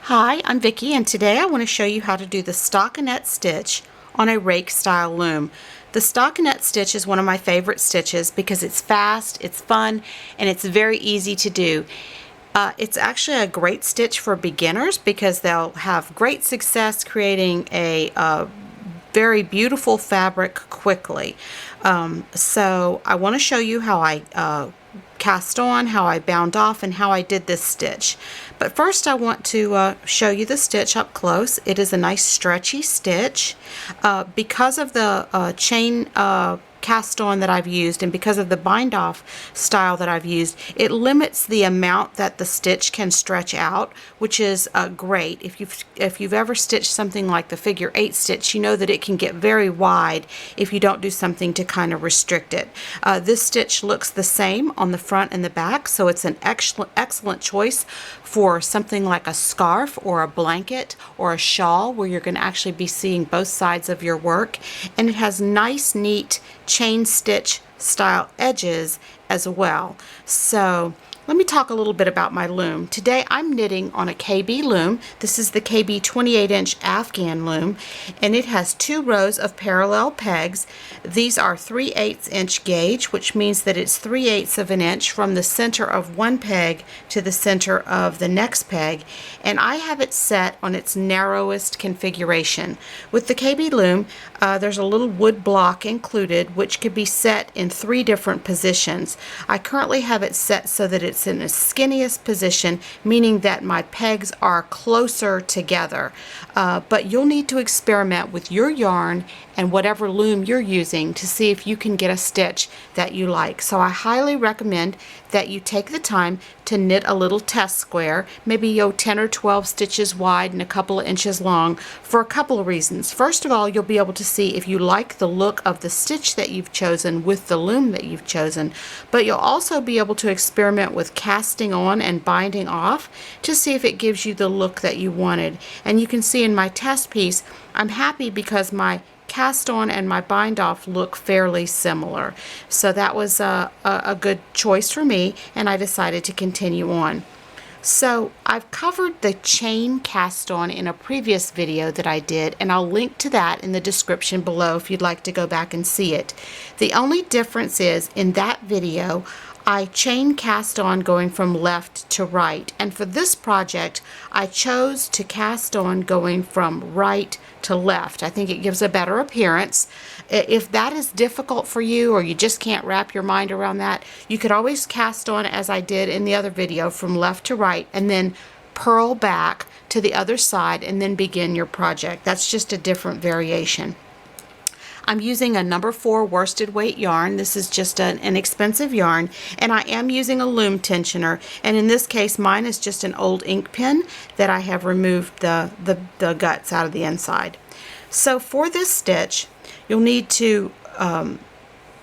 Hi, I'm Vicki, and today I want to show you how to do the stockinette stitch on a rake style loom. The stockinette stitch is one of my favorite stitches because it's fast, it's fun, and it's very easy to do. It's actually a great stitch for beginners because they'll have great success creating a very beautiful fabric quickly. So I want to show you how I cast on, how I bound off, and how I did this stitch. But first I want to show you the stitch up close. It is a nice stretchy stitch. Because of the chain cast on that I've used and because of the bind off style that I've used, it limits the amount that the stitch can stretch out, which is great. If you've ever stitched something like the figure 8 stitch, you know that it can get very wide if you don't do something to kind of restrict it. This stitch looks the same on the front and the back, so it's an excellent choice for something like a scarf or a blanket or a shawl where you're going to actually be seeing both sides of your work. And it has nice, neat chain stitch style edges as well. So let me talk a little bit about my loom. Today I'm knitting on a KB loom. This is the KB 28-inch Afghan loom, and it has 2 rows of parallel pegs. These are 3/8 inch gauge, which means that it's 3/8 of an inch from the center of one peg to the center of the next peg, and I have it set on its narrowest configuration. With the KB loom, there's a little wood block included which could be set in 3 different positions. I currently have it set so that it's in the skinniest position, meaning that my pegs are closer together. But you'll need to experiment with your yarn and whatever loom you're using to see if you can get a stitch that you like. So I highly recommend that you take the time to knit a little test square, maybe 10 or 12 stitches wide and a couple of inches long, for a couple of reasons. First of all, you'll be able to see if you like the look of the stitch that you've chosen with the loom that you've chosen, but you'll also be able to experiment with casting on and binding off to see if it gives you the look that you wanted. And you can see in my test piece, I'm happy because my cast on and my bind off look fairly similar. So that was a good choice for me, and I decided to continue on. So I've covered the chain cast on in a previous video that I did, and I'll link to that in the description below if you'd like to go back and see it. The only difference is in that video I chain cast on going from left to right, and for this project I chose to cast on going from right to left. I think it gives a better appearance. If that is difficult for you or you just can't wrap your mind around that, you could always cast on as I did in the other video from left to right and then purl back to the other side and then begin your project. That's just a different variation. I'm using a number 4 worsted weight yarn. This is just an inexpensive yarn, and I am using a loom tensioner, and in this case mine is just an old ink pen that I have removed the guts out of the inside. So for this stitch you'll need to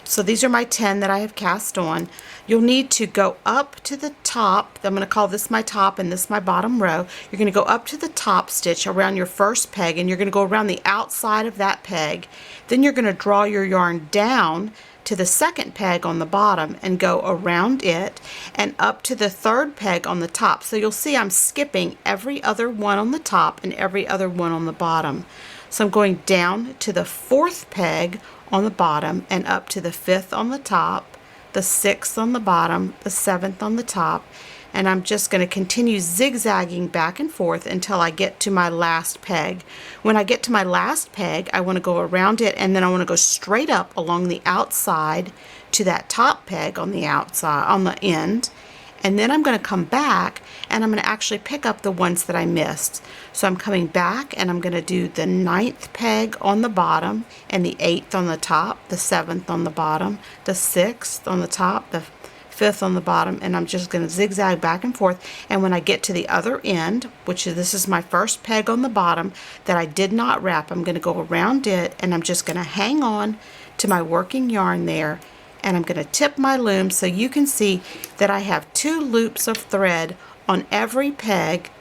so these are my 10 that I have cast on. You'll need to go up to the top. I'm going to call this my top and this my bottom row. You're going to go up to the top stitch around your first peg, and you're going to go around the outside of that peg. Then you're going to draw your yarn down to the second peg on the bottom and go around it and up to the third peg on the top. So you'll see I'm skipping every other one on the top and every other one on the bottom. So I'm going down to the 4th peg on the bottom and up to the 5th on the top, the 6th on the bottom, the 7th on the top, and I'm just going to continue zigzagging back and forth until I get to my last peg. When I get to my last peg, I want to go around it, and then I want to go straight up along the outside to that top peg on the outside, on the end, and then I'm going to come back and I'm going to actually pick up the ones that I missed. So I'm coming back and I'm going to do the 9th peg on the bottom and the 8th on the top, the 7th on the bottom, the 6th on the top, the 5th on the bottom, and I'm just going to zigzag back and forth. And when I get to the other end, which is this is my first peg on the bottom that I did not wrap, I'm going to go around it and I'm just going to hang on to my working yarn there, and I'm going to tip my loom so you can see that I have 2 loops of thread on every peg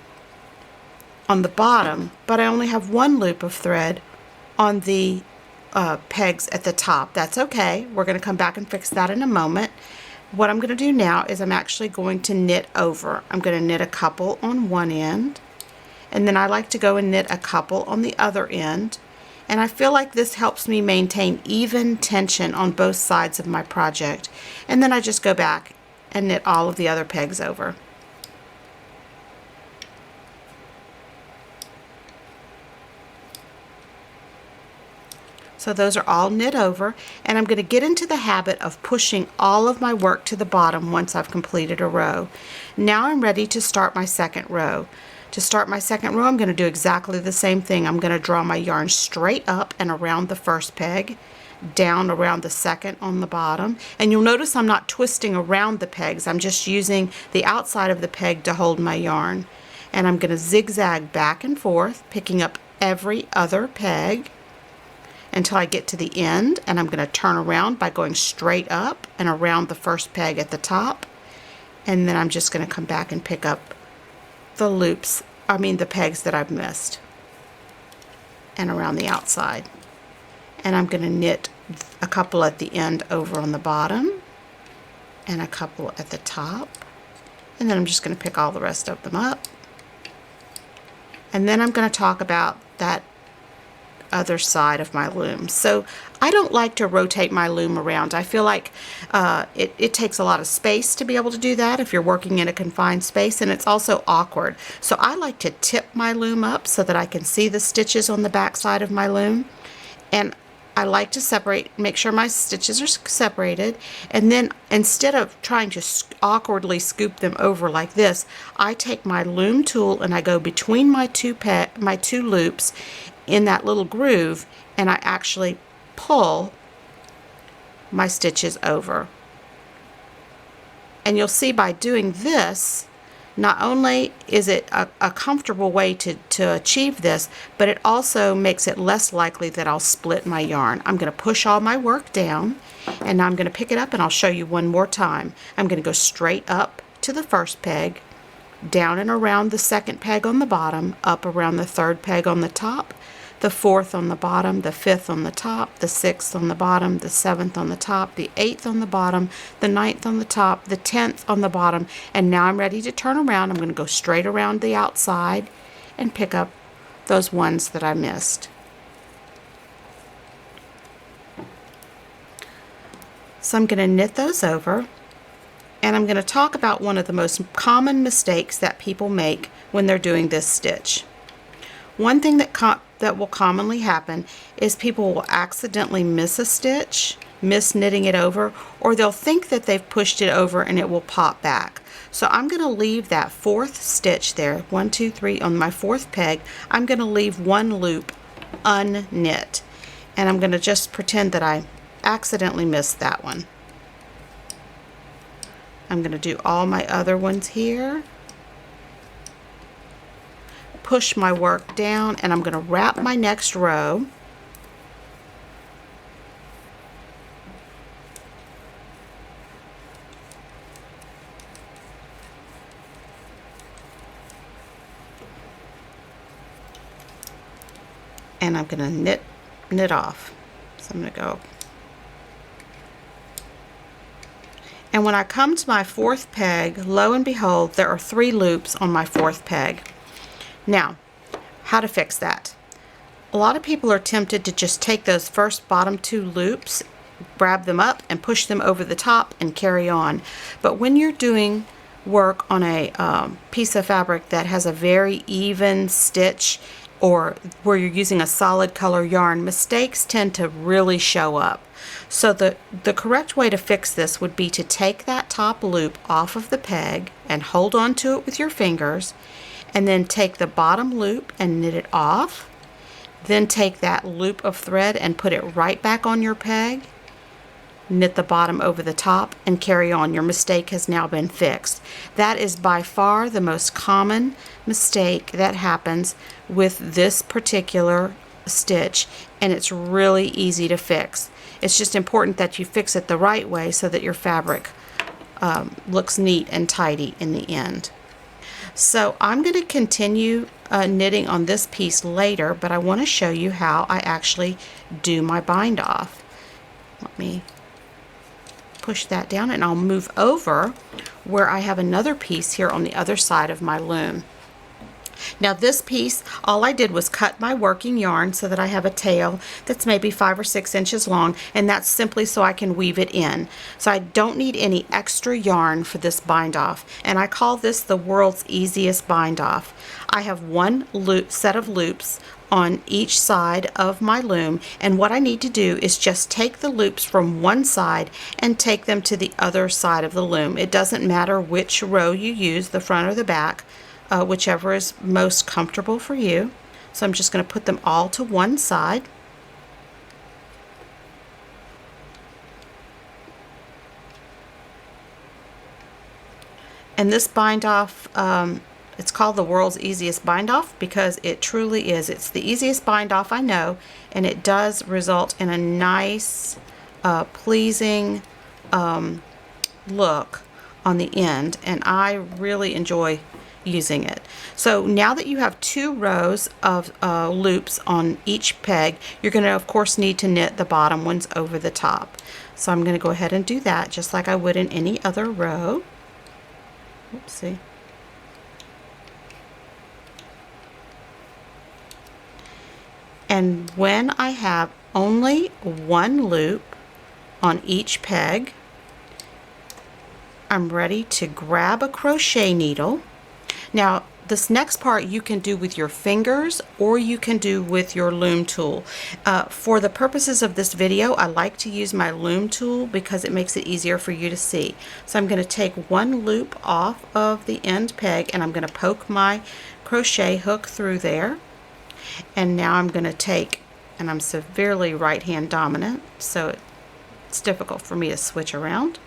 on the bottom, but I only have 1 loop of thread on the pegs at the top. That's okay. We're going to come back and fix that in a moment. What I'm going to do now is I'm actually going to knit over. I'm going to knit a couple on one end and then I like to go and knit a couple on the other end. And I feel like this helps me maintain even tension on both sides of my project. And then I just go back and knit all of the other pegs over. So those are all knit over, and I'm going to get into the habit of pushing all of my work to the bottom once I've completed a row. Now I'm ready to start my second row. To start my second row, I'm going to do exactly the same thing. I'm going to draw my yarn straight up and around the first peg, down around the second on the bottom, and you'll notice I'm not twisting around the pegs. I'm just using the outside of the peg to hold my yarn. And I'm going to zigzag back and forth, picking up every other peg until I get to the end, and I'm going to turn around by going straight up and around the first peg at the top, and then I'm just going to come back and pick up the loops, the pegs that I've missed, and around the outside. And I'm going to knit a couple at the end over on the bottom and a couple at the top, and then I'm just going to pick all the rest of them up. And then I'm going to talk about that other side of my loom. So I don't like to rotate my loom around. I feel like it takes a lot of space to be able to do that if you're working in a confined space, and it's also awkward. So I like to tip my loom up so that I can see the stitches on the back side of my loom, and I like to make sure my stitches are separated, and then instead of trying to awkwardly scoop them over like this, I take my loom tool and I go between my two loops in that little groove, and I actually pull my stitches over. And you'll see by doing this, not only is it a comfortable way to achieve this, but it also makes it less likely that I'll split my yarn. I'm going to push all my work down, and now I'm going to pick it up, and I'll show you one more time. I'm going to go straight up to the first peg, down and around the second peg on the bottom, up around the third peg on the top, the fourth on the bottom, the fifth on the top, the sixth on the bottom, the seventh on the top, the eighth on the bottom, the ninth on the top, the 10th on the bottom, and now I'm ready to turn around. I'm going to go straight around the outside and pick up those ones that I missed. So I'm going to knit those over, and I'm going to talk about one of the most common mistakes that people make when they're doing this stitch. One thing that will commonly happen is people will accidentally miss a stitch, miss knitting it over, or they'll think that they've pushed it over and it will pop back. So I'm going to leave that fourth stitch there, 1, 2, 3, on my fourth peg. I'm going to leave one loop unknit, and I'm going to just pretend that I accidentally missed that one. I'm going to do all my other ones here. Push my work down, and I'm going to wrap my next row. And I'm going to knit off. So I'm going to go. And when I come to my fourth peg, lo and behold, there are 3 loops on my fourth peg. Now, how to fix that? A lot of people are tempted to just take those first bottom 2 loops, grab them up and push them over the top and carry on. But when you're doing work on a piece of fabric that has a very even stitch, or where you're using a solid color yarn, mistakes tend to really show up. So the correct way to fix this would be to take that top loop off of the peg and hold on to it with your fingers, and then take the bottom loop and knit it off, then take that loop of thread and put it right back on your peg, knit the bottom over the top, and carry on. Your mistake has now been fixed. That is by far the most common mistake that happens with this particular stitch, and it's really easy to fix. It's just important that you fix it the right way so that your fabric looks neat and tidy in the end. So I'm going to continue knitting on this piece later, but I want to show you how I actually do my bind off. Let me push that down, and I'll move over where I have another piece here on the other side of my loom. Now this piece, all I did was cut my working yarn so that I have a tail that's maybe 5 or 6 inches long, and that's simply so I can weave it in. So I don't need any extra yarn for this bind off, and I call this the world's easiest bind off. I have one set of loops on each side of my loom, and what I need to do is just take the loops from one side and take them to the other side of the loom. It doesn't matter which row you use, the front or the back. Whichever is most comfortable for you. So I'm just going to put them all to one side. And this bind off, it's called the world's easiest bind off because it truly is. It's the easiest bind off I know, and it does result in a nice, pleasing look on the end, and I really enjoy using it. So now that you have 2 rows of loops on each peg, you're going to of course need to knit the bottom ones over the top. So I'm going to go ahead and do that just like I would in any other row. Oopsie. And when I have only one loop on each peg, I'm ready to grab a crochet needle. Now, this next part you can do with your fingers or you can do with your loom tool. For the purposes of this video, I like to use my loom tool because it makes it easier for you to see. So I'm going to take one loop off of the end peg and I'm going to poke my crochet hook through there. And now I'm going to take, and I'm severely right hand dominant, so it's difficult for me to switch around.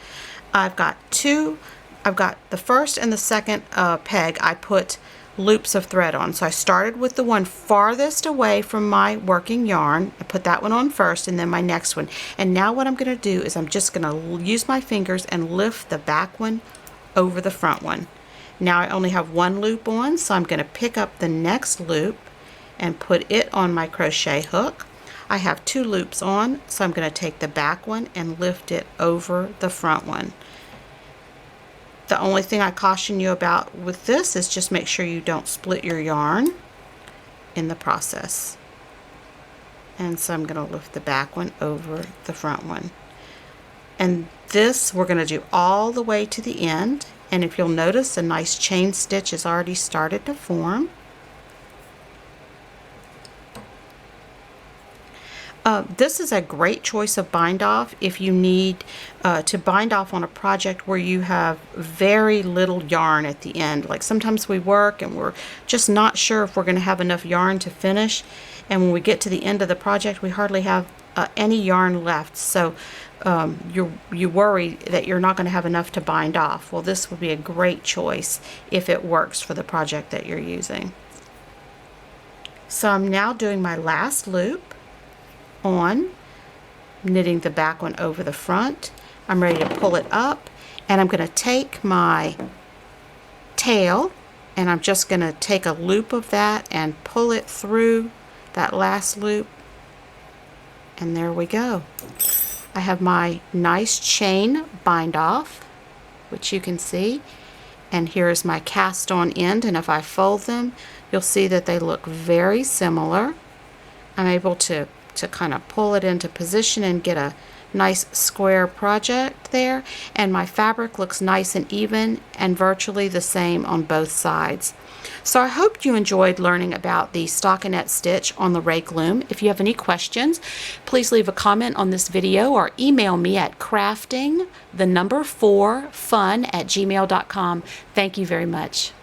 I've got the first and the second peg I put loops of thread on. So I started with the one farthest away from my working yarn. I put that one on first and then my next one. And now what I'm going to do is I'm just going to use my fingers and lift the back one over the front one. Now I only have one loop on, so I'm going to pick up the next loop and put it on my crochet hook. I have 2 loops on, so I'm going to take the back one and lift it over the front one. The only thing I caution you about with this is just make sure you don't split your yarn in the process. And so I'm going to lift the back one over the front one. And this we're going to do all the way to the end. And if you'll notice, a nice chain stitch has already started to form. This is a great choice of bind off if you need to bind off on a project where you have very little yarn at the end. Like sometimes we work and we're just not sure if we're going to have enough yarn to finish, and when we get to the end of the project we hardly have any yarn left, so you worry that you're not going to have enough to bind off. Well, this would be a great choice if it works for the project that you're using. So I'm now doing my last loop on, knitting the back one over the front. I'm ready to pull it up, and I'm going to take my tail and I'm just going to take a loop of that and pull it through that last loop, and there we go. I have my nice chain bind off, which you can see, and here is my cast on end, and if I fold them you'll see that they look very similar. I'm able to kind of pull it into position and get a nice square project there, and my fabric looks nice and even and virtually the same on both sides. So I hope you enjoyed learning about the stockinette stitch on the rake loom. If you have any questions, please leave a comment on this video or email me at crafting4fun@gmail.com. Thank you very much.